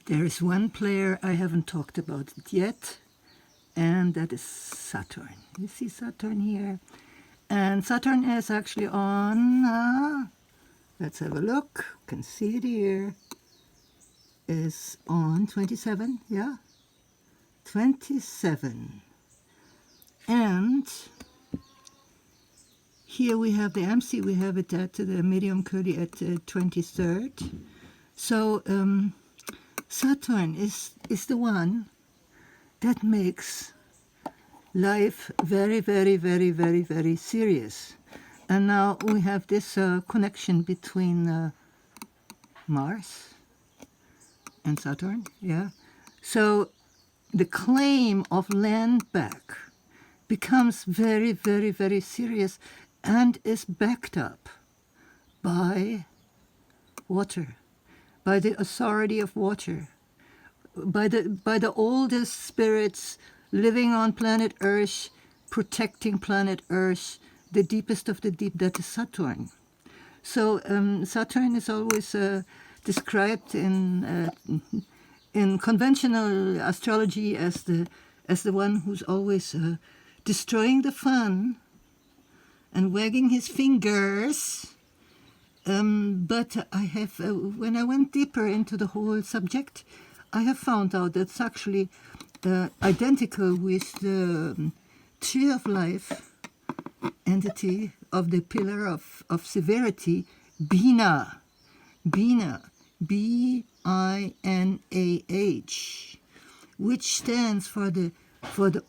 There is one player I haven't talked about it yet, and that is Saturn. You see Saturn here? And Saturn is actually on, let's have a look, you can see it here, is on 27, yeah? 27. And here we have the MC, we have it at the medium curly at 23rd. So Saturn is the one that makes life very, very, very, very, very serious. And now we have this connection between Mars and Saturn, yeah? So the claim of land back becomes very, very, very serious and is backed up by water, by the authority of water, by the oldest spirits living on planet Earth, protecting planet Earth, the deepest of the deep, that is Saturn. So Saturn is always described in conventional astrology as the one who's always destroying the fun and wagging his fingers. But I have, when I went deeper into the whole subject, I have found out that's actually identical with the Tree of Life entity of the pillar of severity, Bina. Bina, B-I-N-A-H, which stands for the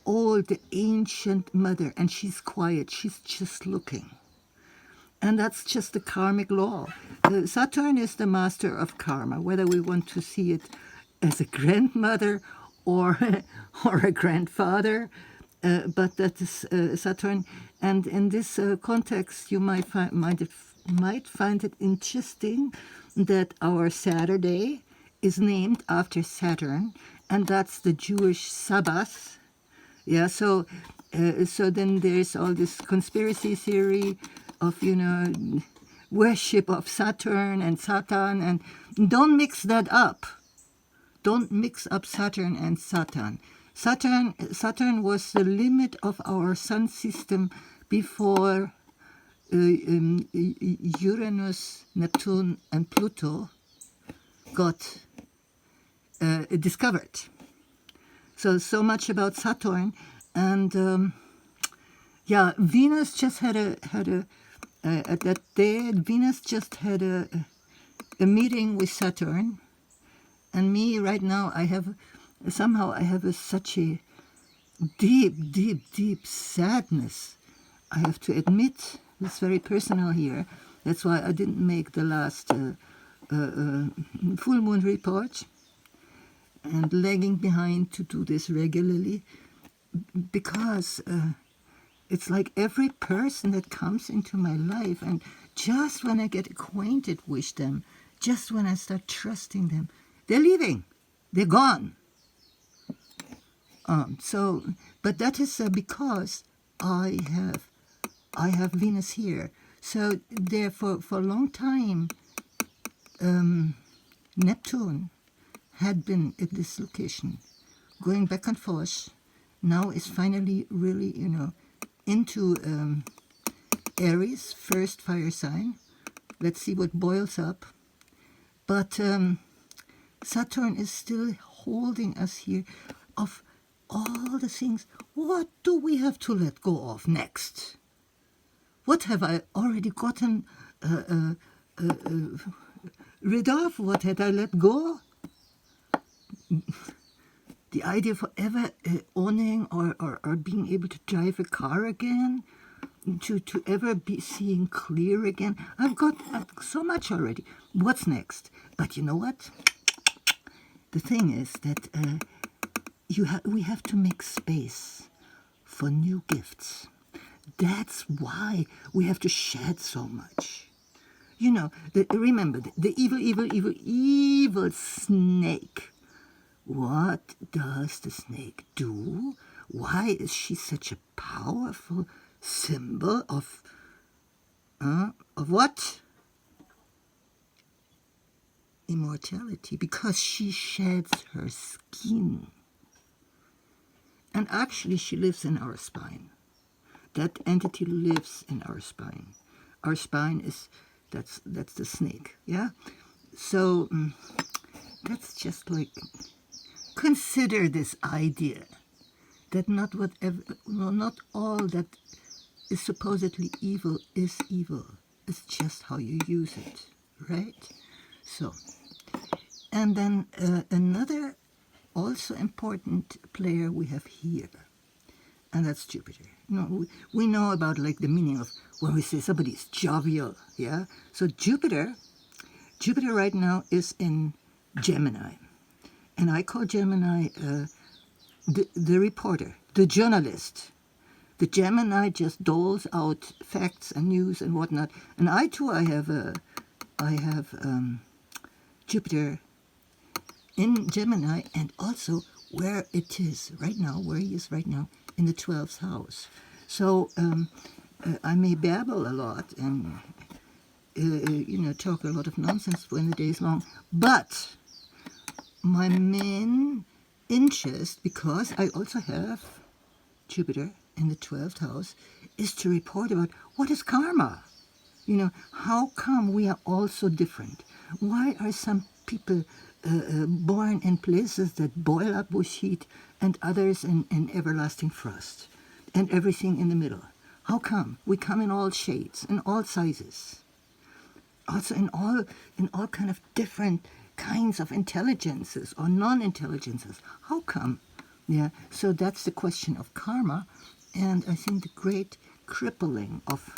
old, the ancient mother, and she's quiet, she's just looking. And that's just the karmic law. Saturn is the master of karma, whether we want to see it as a grandmother or a grandfather, but that is Saturn. And in this context, you might find it interesting that our Saturday is named after Saturn, and that's the Jewish Sabbath. Yeah, so then there's all this conspiracy theory of, worship of Saturn and Satan, and don't mix that up. Don't mix up Saturn and Satan. Saturn was the limit of our sun system before Uranus, Neptune, and Pluto got discovered. So much about Saturn, and Venus just had a at that day. Venus just had a meeting with Saturn, and me right now I have such a deep sadness. I have to admit, it's very personal here. That's why I didn't make the last full moon report, and lagging behind to do this regularly, because it's like every person that comes into my life, and just when I get acquainted with them, just when I start trusting them, they're leaving, they're gone. But that is because I have Venus here. So therefore, for a long time, Neptune had been at this location, going back and forth. Now is finally really, into Aries, first fire sign. Let's see what boils up. But Saturn is still holding us here of all the things. What do we have to let go of next? What have I already gotten rid of? What had I let go? The idea of ever owning or being able to drive a car again, to ever be seeing clear again. I've got so much already. What's next? But you know what? The thing is that we have to make space for new gifts. That's why we have to shed so much. Remember, the evil snake. What does the snake do? Why is she such a powerful symbol of what? immortality because she sheds her skin. And actually she lives in our spine. That entity lives in our spine. Our spine is, that's the snake, yeah? So that's just like, consider this idea that not all that is supposedly evil is evil. It's just how you use it, right? So, and then another also important player we have here, and that's Jupiter. We know about like the meaning of when we say somebody is jovial, yeah? So Jupiter right now is in Gemini. And I call Gemini the reporter, the journalist. The Gemini just doles out facts and news and whatnot. And I too, I have Jupiter in Gemini, and also where it is right now, where he is right now, in the 12th house. So I may babble a lot and talk a lot of nonsense when the day is long, but my main interest, because I also have Jupiter in the 12th house, is to report about what is karma. How come we are all so different? Why are some people born in places that boil up with heat and others in everlasting frost and everything in the middle? How come? We come in all shades, in all sizes, also in all kind of different kinds of intelligences or non-intelligences. How come? Yeah, so that's the question of karma, and I think the great crippling of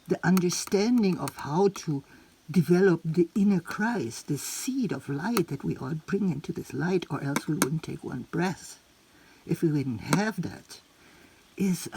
the understanding of how to develop the inner Christ, the seed of light that we all bring into this light, or else we wouldn't take one breath if we didn't have that, is